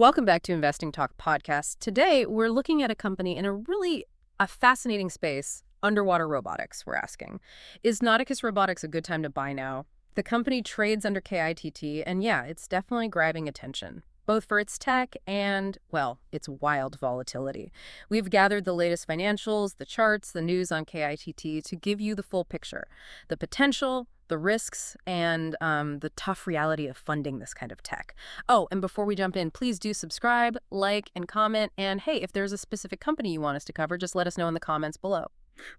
Welcome back to Investing Talk podcast. Today, we're looking at a company in a fascinating space, underwater robotics, we're asking. Is Nauticus Robotics a good time to buy now? The company trades under KITT, and yeah, it's definitely grabbing attention, both for its tech and, well, its wild volatility. We've gathered the latest financials, the charts, the news on KITT to give you the full picture, the potential, the risks, and the tough reality of funding this kind of tech. Oh, and before we jump in, please do subscribe, like, and comment. And hey, if there's a specific company you want us to cover, just let us know in the comments below.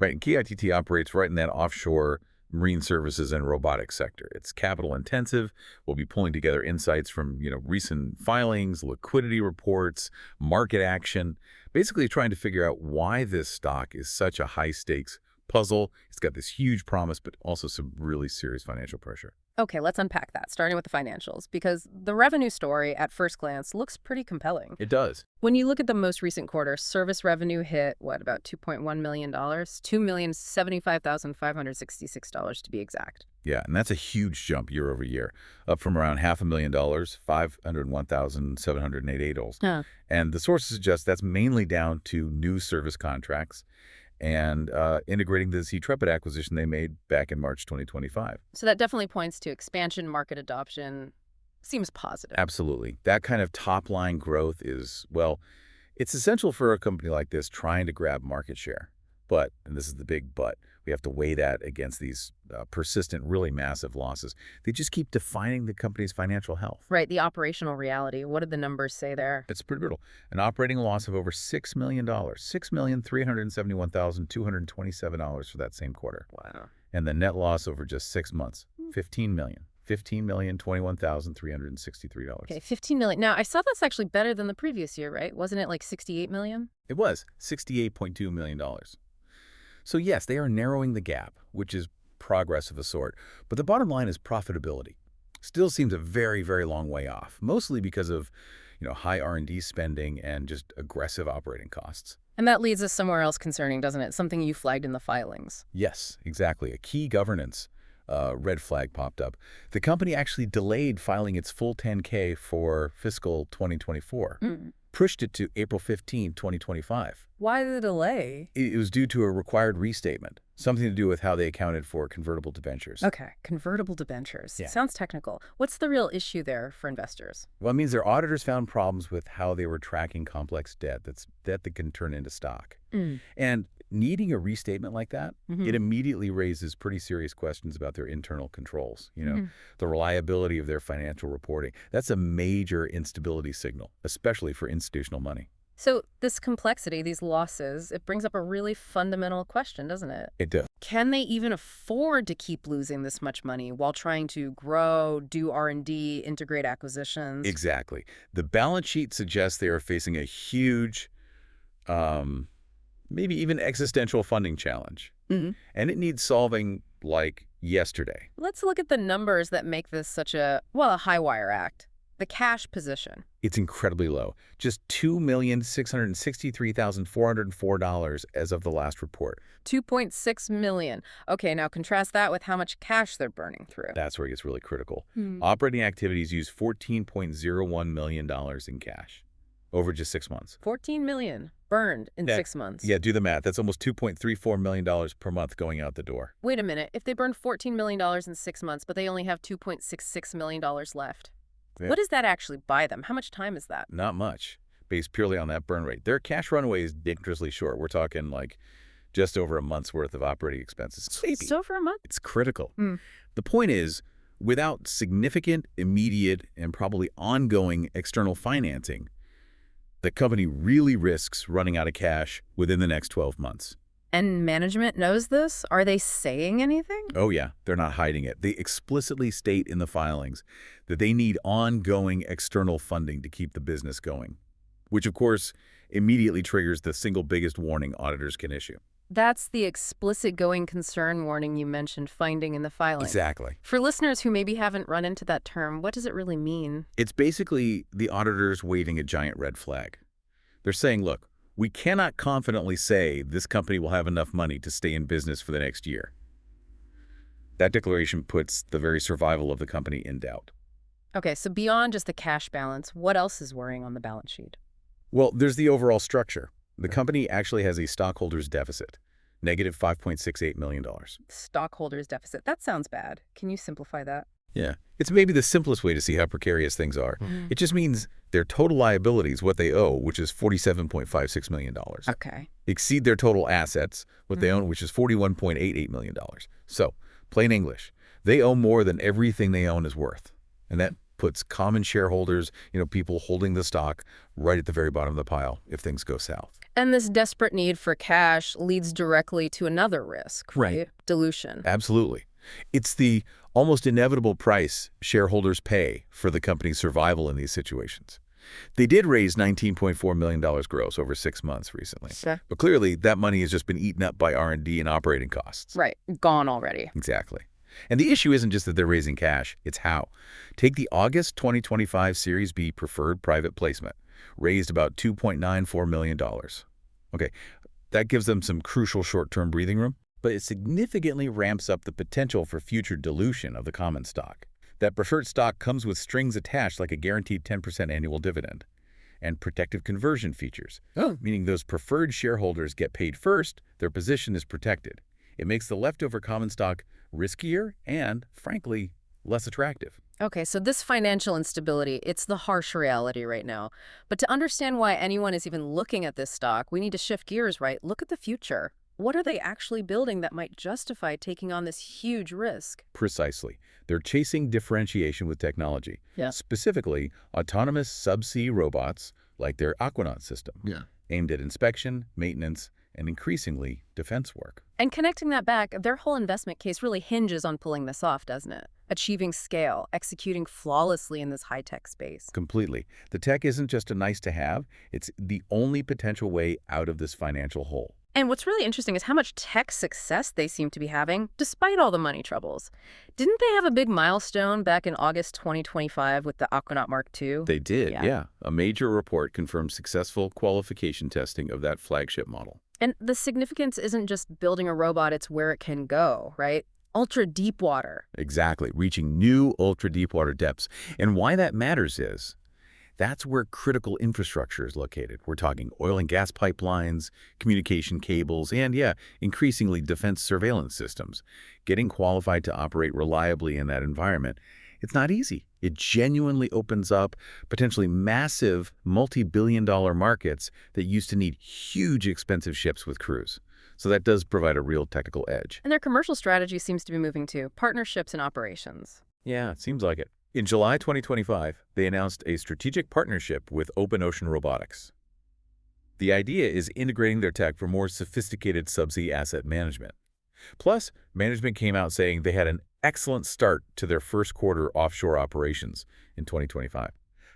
Right, and KITT operates right in that offshore marine services and robotics sector. It's capital intensive. We'll be pulling together insights from, recent filings, liquidity reports, market action, basically trying to figure out why this stock is such a high stakes puzzle. It's got this huge promise, but also some really serious financial pressure. Okay, let's unpack that, starting with the financials, because the revenue story at first glance looks pretty compelling. It does. When you look at the most recent quarter, service revenue hit, about $2.1 million? $2,075,566 to be exact. Yeah, and that's a huge jump year over year, up from around $500,000, $501,788. Huh. And the sources suggest that's mainly down to new service contracts and integrating the Intrepid acquisition they made back in March 2025. So that definitely points to expansion, market adoption. Seems positive. Absolutely. That kind of top-line growth is, well, it's essential for a company like this trying to grab market share. But, and this is the big but, we have to weigh that against these persistent, really massive losses. They just keep defining the company's financial health. Right, the operational reality. What did the numbers say there? It's pretty brutal. An operating loss of over $6 million, $6,371,227 for that same quarter. Wow. And the net loss over just 6 months, $15 million. $15,021,363. Okay, $15 million. Now, I saw that's actually better than the previous year, right? Wasn't it like $68 million? It was $68.2 million. So yes, they are narrowing the gap, which is progress of a sort. But the bottom line is profitability. Still seems a very, very long way off, mostly because of, high R&D spending and just aggressive operating costs. And that leads us somewhere else concerning, doesn't it? Something you flagged in the filings. Yes, exactly. A key governance red flag popped up. The company actually delayed filing its full 10K for fiscal 2024. Pushed it to April 15, 2025. Why the delay? It was due to a required restatement, something to do with how they accounted for convertible debentures. Okay, convertible debentures. Yeah. Sounds technical. What's the real issue there for investors? Well, it means their auditors found problems with how they were tracking complex debt that can turn into stock. And needing a restatement like that, it immediately raises pretty serious questions about their internal controls, the reliability of their financial reporting. That's a major instability signal, especially for institutional money. So this complexity, these losses, it brings up a really fundamental question, doesn't it? It does. Can they even afford to keep losing this much money while trying to grow, do R&D, integrate acquisitions? Exactly. The balance sheet suggests they are facing a huge, maybe even existential funding challenge. And it needs solving like yesterday. Let's look at the numbers that make this such a high wire act. The cash position. It's incredibly low. Just $2,663,404 as of the last report. $2.6 million. Okay, now contrast that with how much cash they're burning through. That's where it gets really critical. Operating activities use $14.01 million in cash over just 6 months. $14 million burned in 6 months. Yeah, do the math. That's almost $2.34 million per month going out the door. Wait a minute. If they burned $14 million in 6 months, but they only have $2.66 million left, what does that actually buy them? How much time is that? Not much, based purely on that burn rate. Their cash runway is dangerously short. We're talking like just over a month's worth of operating expenses. Just over a month? It's critical. The point is, without significant, immediate, and probably ongoing external financing, the company really risks running out of cash within the next 12 months. And management knows this? Are they saying anything? Oh yeah, they're not hiding it. They explicitly state in the filings that they need ongoing external funding to keep the business going, which of course immediately triggers the single biggest warning auditors can issue. That's the explicit going concern warning you mentioned finding in the filing. Exactly. For listeners who maybe haven't run into that term, what does it really mean? It's basically the auditors waving a giant red flag. They're saying, look, we cannot confidently say this company will have enough money to stay in business for the next year. That declaration puts the very survival of the company in doubt. Okay, so beyond just the cash balance, what else is worrying on the balance sheet? Well, there's the overall structure. The company actually has a stockholders deficit, negative $5.68 million. Stockholders deficit. That sounds bad. Can you simplify that? Yeah, it's maybe the simplest way to see how precarious things are. It just means their total liabilities, what they owe, which is $47.56 million, Okay. exceed their total assets, what they own, which is $41.88 million. So, plain English, they owe more than everything they own is worth. And that puts common shareholders, people holding the stock, right at the very bottom of the pile if things go south. And this desperate need for cash leads directly to another risk, right? Dilution. Absolutely. It's the almost inevitable price shareholders pay for the company's survival in these situations. They did raise $19.4 million gross over 6 months recently. Sure. But clearly, that money has just been eaten up by R&D and operating costs. Right. Gone already. Exactly. And the issue isn't just that they're raising cash, it's how. Take the August 2025 Series B preferred private placement, raised about $2.94 million. Okay, that gives them some crucial short-term breathing room, but it significantly ramps up the potential for future dilution of the common stock. That preferred stock comes with strings attached like a guaranteed 10% annual dividend and protective conversion features, meaning those preferred shareholders get paid first, their position is protected. It makes the leftover common stock riskier and, frankly, less attractive. Okay, so this financial instability, it's the harsh reality right now. But to understand why anyone is even looking at this stock, we need to shift gears, right? Look at the future. What are they actually building that might justify taking on this huge risk? Precisely. They're chasing differentiation with technology. Yeah. Specifically, autonomous subsea robots like their Aquanaut system, aimed at inspection, maintenance, and increasingly defense work. And connecting that back, their whole investment case really hinges on pulling this off, doesn't it? Achieving scale, executing flawlessly in this high-tech space. Completely. The tech isn't just a nice-to-have, it's the only potential way out of this financial hole. And what's really interesting is how much tech success they seem to be having, despite all the money troubles. Didn't they have a big milestone back in August 2025 with the Aquanaut Mark II? They did, yeah. A major report confirmed successful qualification testing of that flagship model. And the significance isn't just building a robot, it's where it can go, right? Ultra deep water. Exactly, reaching new ultra-deep water depths. And why that matters is, that's where critical infrastructure is located. We're talking oil and gas pipelines, communication cables, and increasingly defense surveillance systems. Getting qualified to operate reliably in that environment, it's not easy. It genuinely opens up potentially massive multi-billion-dollar markets that used to need huge expensive ships with crews. So that does provide a real technical edge. And their commercial strategy seems to be moving to partnerships and operations. Yeah, it seems like it. In July 2025, they announced a strategic partnership with Open Ocean Robotics. The idea is integrating their tech for more sophisticated subsea asset management. Plus, management came out saying they had an excellent start to their first quarter offshore operations in 2025,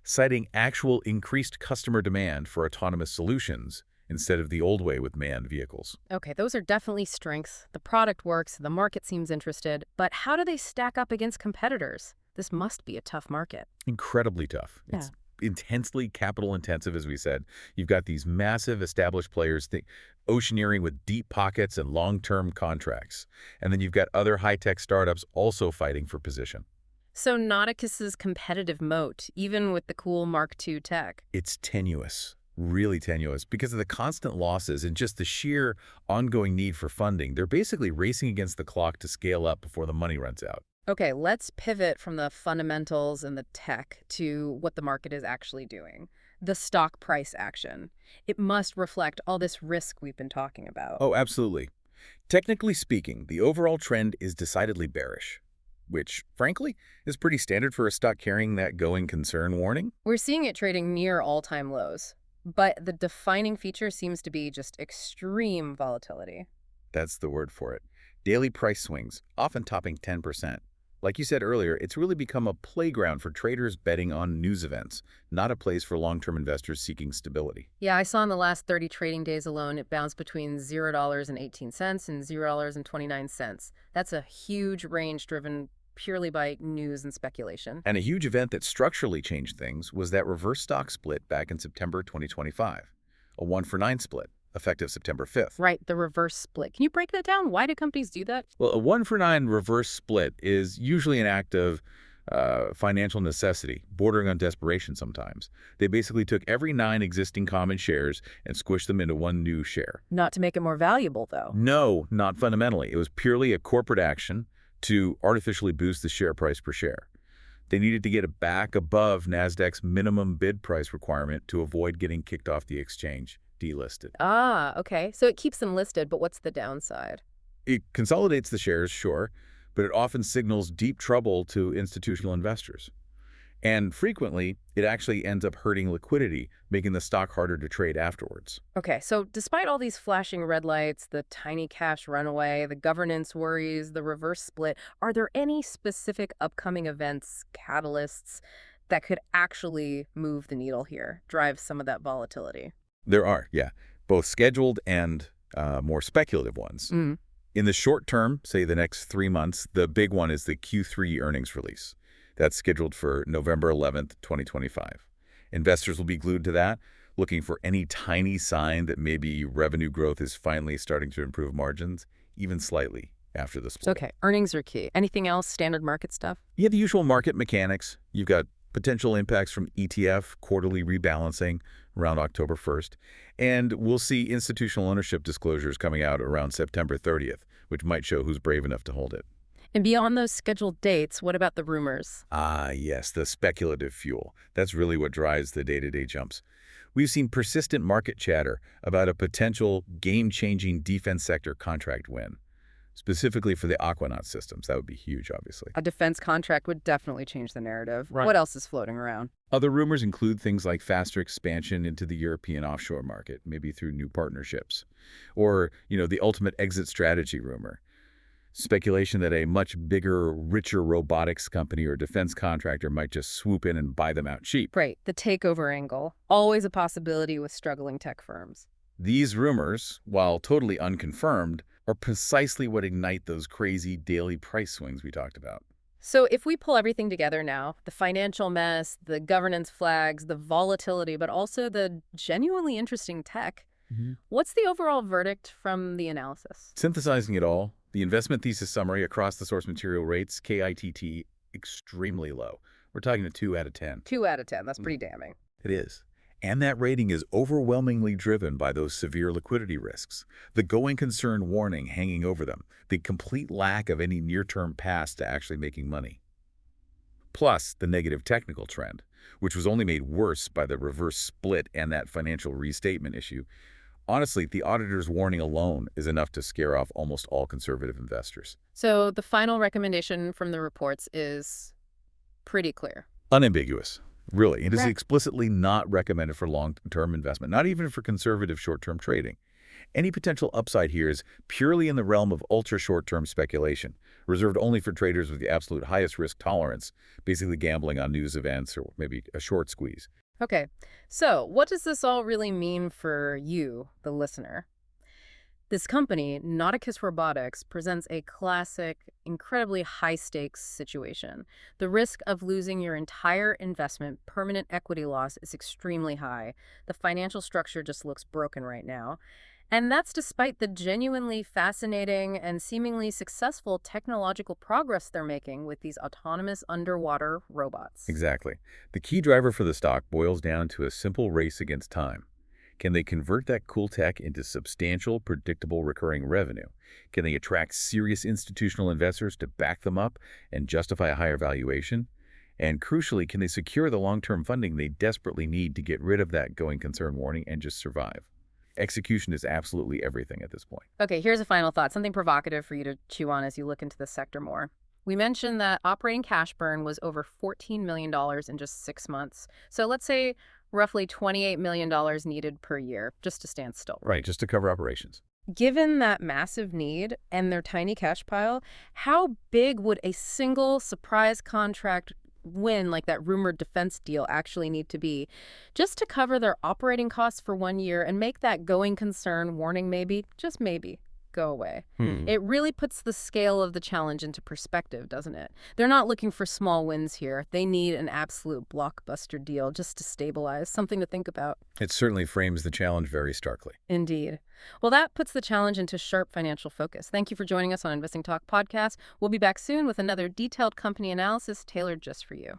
citing actual increased customer demand for autonomous solutions instead of the old way with manned vehicles. Okay, those are definitely strengths. The product works, the market seems interested, but how do they stack up against competitors? This must be a tough market. Incredibly tough. Yeah. It's intensely capital intensive, as we said. You've got these massive established players, oceaneering with deep pockets and long-term contracts. And then you've got other high-tech startups also fighting for position. So Nauticus's competitive moat, even with the cool Mark II tech. It's tenuous, really tenuous, because of the constant losses and just the sheer ongoing need for funding. They're basically racing against the clock to scale up before the money runs out. Okay, let's pivot from the fundamentals and the tech to what the market is actually doing. The stock price action. It must reflect all this risk we've been talking about. Oh, absolutely. Technically speaking, the overall trend is decidedly bearish, which, frankly, is pretty standard for a stock carrying that going concern warning. We're seeing it trading near all-time lows, but the defining feature seems to be just extreme volatility. That's the word for it. Daily price swings, often topping 10%. Like you said earlier, it's really become a playground for traders betting on news events, not a place for long-term investors seeking stability. Yeah, I saw in the last 30 trading days alone, it bounced between $0.18 and $0.29. That's a huge range driven purely by news and speculation. And a huge event that structurally changed things was that reverse stock split back in September 2025, a 1-for-9 split, effective September 5th. Right, the reverse split. Can you break that down? Why do companies do that? Well, a 1-for-9 reverse split is usually an act of financial necessity, bordering on desperation sometimes. They basically took every 9 existing common shares and squished them into one new share. Not to make it more valuable, though. No, not fundamentally. It was purely a corporate action to artificially boost the share price per share. They needed to get it back above Nasdaq's minimum bid price requirement to avoid getting kicked off the exchange, delisted. Ah, okay. So it keeps them listed, but what's the downside? It consolidates the shares, sure, but it often signals deep trouble to institutional investors. And frequently, it actually ends up hurting liquidity, making the stock harder to trade afterwards. Okay, so despite all these flashing red lights, the tiny cash runaway, the governance worries, the reverse split, are there any specific upcoming events, catalysts, that could actually move the needle here, drive some of that volatility? There are, yeah, both scheduled and more speculative ones. Mm. In the short term, say the next 3 months, the big one is the Q3 earnings release. That's scheduled for November 11th, 2025. Investors will be glued to that, looking for any tiny sign that maybe revenue growth is finally starting to improve margins, even slightly after the split. Okay, earnings are key. Anything else, standard market stuff? You have the usual market mechanics. You've got potential impacts from ETF quarterly rebalancing around October 1st. And we'll see institutional ownership disclosures coming out around September 30th, which might show who's brave enough to hold it. And beyond those scheduled dates, what about the rumors? Ah, yes, the speculative fuel. That's really what drives the day-to-day jumps. We've seen persistent market chatter about a potential game-changing defense sector contract win, specifically for the Aquanaut systems. That would be huge, obviously. A defense contract would definitely change the narrative. Right. What else is floating around? Other rumors include things like faster expansion into the European offshore market, maybe through new partnerships. Or, the ultimate exit strategy rumor. Speculation that a much bigger, richer robotics company or defense contractor might just swoop in and buy them out cheap. Right, the takeover angle. Always a possibility with struggling tech firms. These rumors, while totally unconfirmed, are precisely what ignite those crazy daily price swings we talked about. So if we pull everything together now, the financial mess, the governance flags, the volatility, but also the genuinely interesting tech, what's the overall verdict from the analysis? Synthesizing it all, the investment thesis summary across the source material rates KITT extremely low. We're talking a 2 out of 10. 2 out of 10. That's pretty damning. It is. And that rating is overwhelmingly driven by those severe liquidity risks, the going concern warning hanging over them, the complete lack of any near-term path to actually making money. Plus the negative technical trend, which was only made worse by the reverse split and that financial restatement issue. Honestly, the auditor's warning alone is enough to scare off almost all conservative investors. So the final recommendation from the reports is pretty clear. Unambiguous. Really, it is Right. explicitly not recommended for long-term investment, not even for conservative short-term trading. Any potential upside here is purely in the realm of ultra-short-term speculation, reserved only for traders with the absolute highest risk tolerance, basically gambling on news events or maybe a short squeeze. Okay, so what does this all really mean for you, the listener? This company, Nauticus Robotics, presents a classic, incredibly high-stakes situation. The risk of losing your entire investment, permanent equity loss, is extremely high. The financial structure just looks broken right now. And that's despite the genuinely fascinating and seemingly successful technological progress they're making with these autonomous underwater robots. Exactly. The key driver for the stock boils down to a simple race against time. Can they convert that cool tech into substantial, predictable, recurring revenue? Can they attract serious institutional investors to back them up and justify a higher valuation? And crucially, can they secure the long-term funding they desperately need to get rid of that going concern warning and just survive? Execution is absolutely everything at this point. Okay, here's a final thought, something provocative for you to chew on as you look into the sector more. We mentioned that operating cash burn was over $14 million in just 6 months. So let's say roughly $28 million needed per year just to stand still. Right, just to cover operations. Given that massive need and their tiny cash pile, how big would a single surprise contract win, like that rumored defense deal, actually need to be just to cover their operating costs for 1 year and make that going concern warning maybe, just maybe, go away. Hmm. It really puts the scale of the challenge into perspective, doesn't it? They're not looking for small wins here. They need an absolute blockbuster deal just to stabilize, something to think about. It certainly frames the challenge very starkly. Indeed. Well, that puts the challenge into sharp financial focus. Thank you for joining us on Investing Talk Podcast. We'll be back soon with another detailed company analysis tailored just for you.